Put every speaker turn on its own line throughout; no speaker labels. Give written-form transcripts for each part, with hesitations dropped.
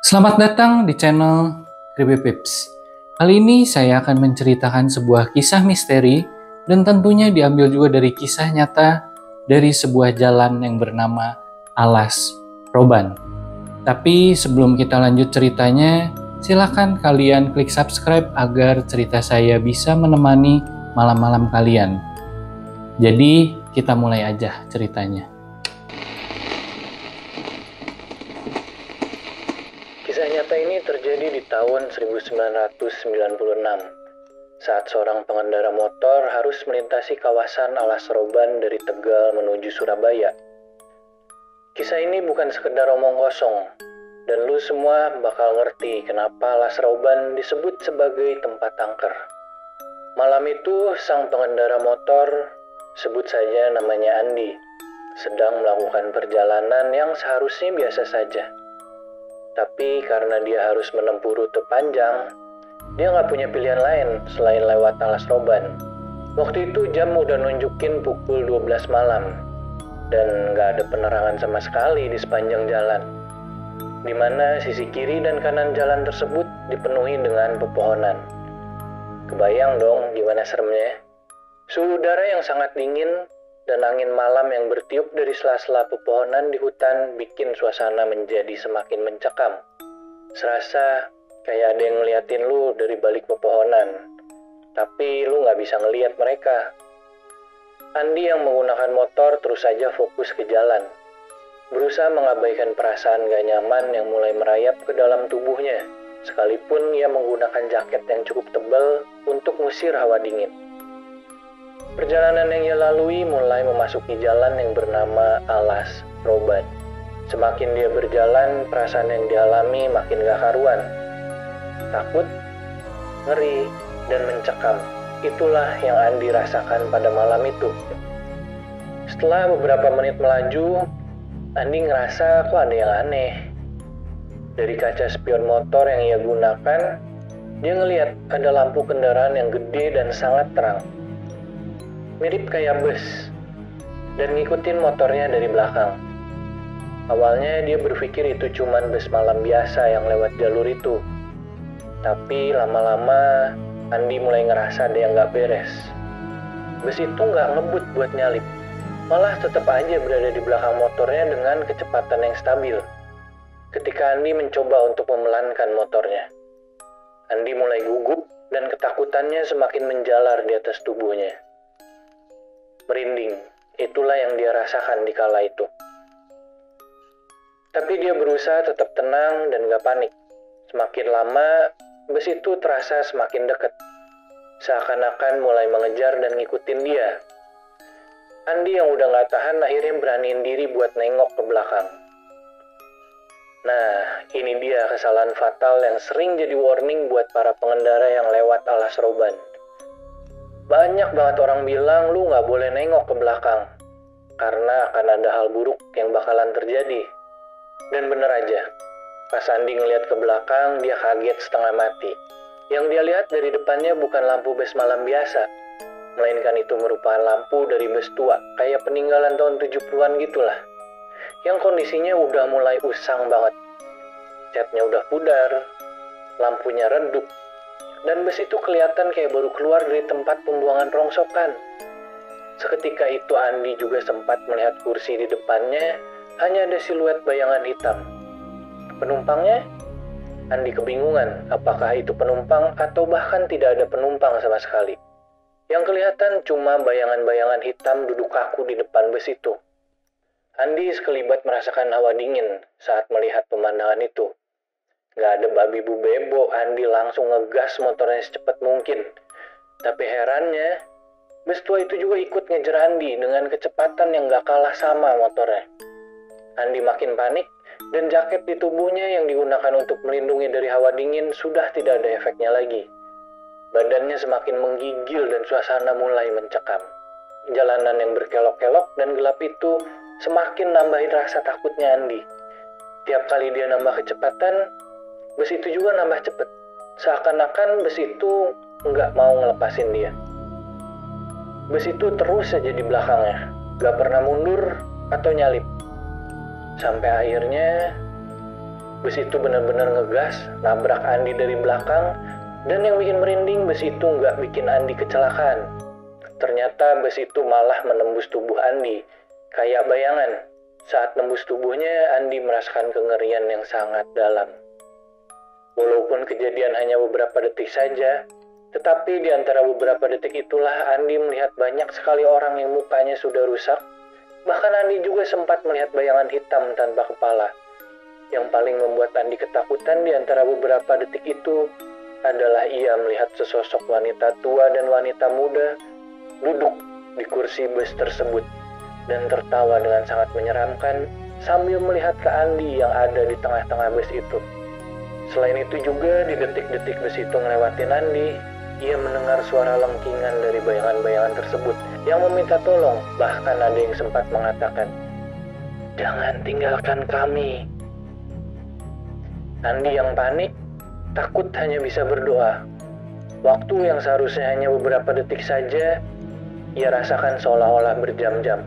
Selamat datang di channel Creepy Pips. Kali ini saya akan menceritakan sebuah kisah misteri dan tentunya diambil juga dari kisah nyata dari sebuah jalan yang bernama Alas Roban. Tapi sebelum kita lanjut ceritanya, silakan kalian klik subscribe agar cerita saya bisa menemani malam-malam kalian. Jadi kita mulai aja ceritanya. Kisah nyata ini terjadi di tahun 1996 saat seorang pengendara motor harus melintasi kawasan Alas Roban dari Tegal menuju Surabaya. Kisah ini bukan sekedar omong kosong, dan lu semua bakal ngerti kenapa Alas Roban disebut sebagai tempat angker. Malam itu, sang pengendara motor, sebut saja namanya Andi, sedang melakukan perjalanan yang seharusnya biasa saja. Tapi karena dia harus menempuh rute panjang, dia nggak punya pilihan lain selain lewat Alas Roban. Waktu itu jam udah nunjukin pukul 12 malam, dan nggak ada penerangan sama sekali di sepanjang jalan, di mana sisi kiri dan kanan jalan tersebut dipenuhi dengan pepohonan. Kebayang dong gimana seremnya? Suhu udara yang sangat dingin dan angin malam yang bertiup dari sela-sela pepohonan di hutan bikin suasana menjadi semakin mencekam. Serasa kayak ada yang ngeliatin lu dari balik pepohonan, tapi lu nggak bisa ngeliat mereka. Andi yang menggunakan motor terus saja fokus ke jalan, berusaha mengabaikan perasaan gak nyaman yang mulai merayap ke dalam tubuhnya, sekalipun ia menggunakan jaket yang cukup tebal untuk mengusir hawa dingin. Perjalanan yang ia lalui mulai memasuki jalan yang bernama Alas Roban. Semakin dia berjalan, perasaan yang dialami makin gak karuan. Takut, ngeri, dan mencekam. Itulah yang Andi rasakan pada malam itu. Setelah beberapa menit melaju, Andi ngerasa kok ada yang aneh. Dari kaca spion motor yang ia gunakan, dia ngelihat ada lampu kendaraan yang gede dan sangat terang. Mirip kayak bus, dan ngikutin motornya dari belakang. Awalnya dia berpikir itu cuman bus malam biasa yang lewat jalur itu. Tapi lama-lama Andi mulai ngerasa ada yang gak beres. Bus itu gak ngebut buat nyalip, malah tetap aja berada di belakang motornya dengan kecepatan yang stabil. Ketika Andi mencoba untuk memelankan motornya, Andi mulai gugup dan ketakutannya semakin menjalar di atas tubuhnya. Merinding, itulah yang dia rasakan di kala itu. Tapi dia berusaha tetap tenang dan gak panik. Semakin lama, bus itu terasa semakin dekat, seakan-akan mulai mengejar dan ngikutin dia. Andi yang udah gak tahan akhirnya beraniin diri buat nengok ke belakang. Nah, ini dia kesalahan fatal yang sering jadi warning buat para pengendara yang lewat Alas Roban. Banyak banget orang bilang lu gak boleh nengok ke belakang, karena akan ada hal buruk yang bakalan terjadi. Dan bener aja. Pas Andi ngeliat ke belakang, dia kaget setengah mati. Yang dia lihat dari depannya bukan lampu bus malam biasa, melainkan itu merupakan lampu dari bus tua, kayak peninggalan tahun 70-an gitulah. Yang kondisinya udah mulai usang banget. Catnya udah pudar, lampunya redup, dan bus itu kelihatan kayak baru keluar dari tempat pembuangan rongsokan. Seketika itu Andi juga sempat melihat kursi di depannya, hanya ada siluet bayangan hitam. Penumpangnya? Andi kebingungan apakah itu penumpang atau bahkan tidak ada penumpang sama sekali. Yang kelihatan cuma bayangan-bayangan hitam duduk kaku di depan bus itu. Andi sekelibat merasakan hawa dingin saat melihat pemandangan itu. Gak ada babi bu bebo, Andi langsung ngegas motornya secepat mungkin. Tapi herannya, bus tua itu juga ikut ngejar Andi dengan kecepatan yang gak kalah sama motornya. Andi makin panik, dan jaket di tubuhnya yang digunakan untuk melindungi dari hawa dingin sudah tidak ada efeknya lagi. Badannya semakin menggigil dan suasana mulai mencekam. Jalanan yang berkelok-kelok dan gelap itu semakin nambahin rasa takutnya Andi. Tiap kali dia nambah kecepatan, bus itu juga nambah cepet. Seakan-akan bus itu nggak mau ngelepasin dia. Bus itu terus saja di belakangnya. gak pernah mundur atau nyalip. Sampai akhirnya bus itu benar-benar ngegas, nabrak Andi dari belakang, dan yang bikin merinding, bus itu nggak bikin Andi kecelakaan. Ternyata bus itu malah menembus tubuh Andi, kayak bayangan. Saat nembus tubuhnya, Andi merasakan kengerian yang sangat dalam. Walaupun kejadian hanya beberapa detik saja, tetapi di antara beberapa detik itulah Andi melihat banyak sekali orang yang mukanya sudah rusak. Bahkan Andi juga sempat melihat bayangan hitam tanpa kepala. Yang paling membuat Andi ketakutan di antara beberapa detik itu adalah ia melihat sesosok wanita tua dan wanita muda duduk di kursi bus tersebut dan tertawa dengan sangat menyeramkan sambil melihat ke Andi yang ada di tengah-tengah bus itu. Selain itu juga di detik-detik bus itu ngelewatin Andi, ia mendengar suara lengkingan dari bayangan-bayangan tersebut yang meminta tolong. Bahkan ada yang sempat mengatakan, "Jangan tinggalkan kami." Andi yang panik, takut hanya bisa berdoa. Waktu yang seharusnya hanya beberapa detik saja, ia rasakan seolah-olah berjam-jam.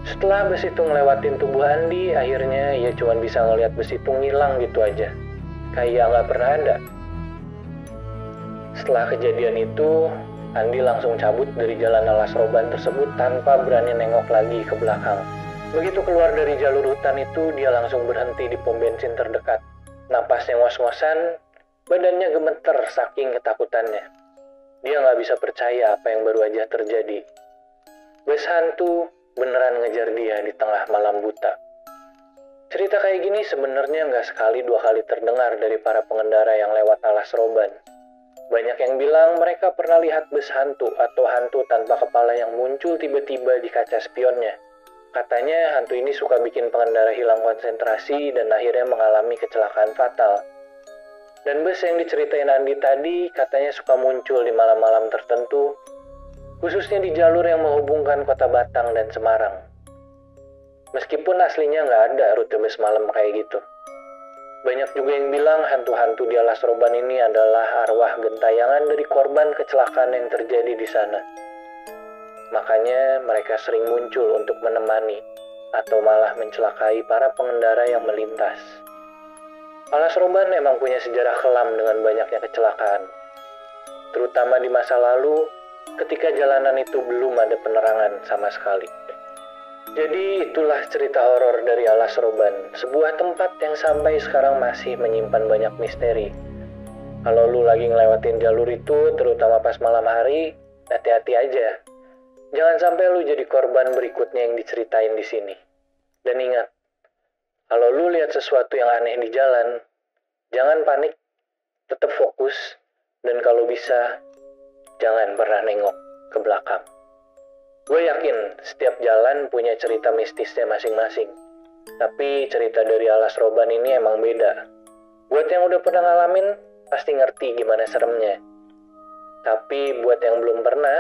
Setelah bus itu ngelewatin tubuh Andi, akhirnya ia cuma bisa ngelihat bus itu ngilang gitu aja. Kayak nggak pernah ada. Setelah kejadian itu, Andi langsung cabut dari jalan alas roban tersebut tanpa berani nengok lagi ke belakang. Begitu keluar dari jalur hutan itu, dia langsung berhenti di pom bensin terdekat. Napasnya ngos-ngosan, badannya gemeter saking ketakutannya. Dia nggak bisa percaya apa yang baru aja terjadi. Bus hantu beneran ngejar dia di tengah malam buta. Cerita kayak gini sebenarnya nggak sekali dua kali terdengar dari para pengendara yang lewat alas roban. Banyak yang bilang mereka pernah lihat bus hantu atau hantu tanpa kepala yang muncul tiba-tiba di kaca spionnya. Katanya hantu ini suka bikin pengendara hilang konsentrasi dan akhirnya mengalami kecelakaan fatal. Dan bus yang diceritain Andi tadi katanya suka muncul di malam-malam tertentu, khususnya di jalur yang menghubungkan kota Batang dan Semarang. Meskipun aslinya nggak ada rute bus malam kayak gitu. Banyak juga yang bilang hantu-hantu di alas roban ini adalah arwah gentayangan dari korban kecelakaan yang terjadi di sana. Makanya mereka sering muncul untuk menemani atau malah mencelakai para pengendara yang melintas. Alas roban memang punya sejarah kelam dengan banyaknya kecelakaan. Terutama di masa lalu ketika jalanan itu belum ada penerangan sama sekali. Jadi itulah cerita horor dari alas roban, sebuah tempat yang sampai sekarang masih menyimpan banyak misteri. Kalau lu lagi ngelewatin jalur itu, terutama pas malam hari, hati-hati aja. Jangan sampai lu jadi korban berikutnya yang diceritain di sini. Dan ingat, kalau lu lihat sesuatu yang aneh di jalan, jangan panik, tetap fokus, dan kalau bisa, jangan pernah nengok ke belakang. Gue yakin setiap jalan punya cerita mistisnya masing-masing. Tapi cerita dari alas roban ini emang beda. Buat yang udah pernah ngalamin, pasti ngerti gimana seremnya. Tapi buat yang belum pernah,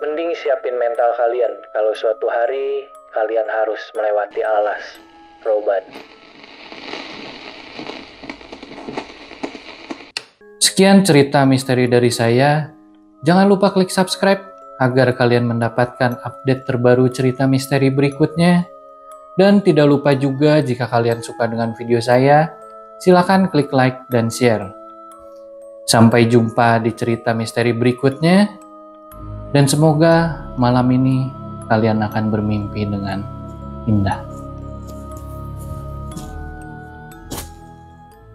mending siapin mental kalian kalau suatu hari kalian harus melewati alas roban.
Sekian cerita misteri dari saya. Jangan lupa klik subscribe agar kalian mendapatkan update terbaru cerita misteri berikutnya. Dan tidak lupa juga jika kalian suka dengan video saya, silakan klik like dan share. Sampai jumpa di cerita misteri berikutnya. Dan semoga malam ini kalian akan bermimpi dengan indah.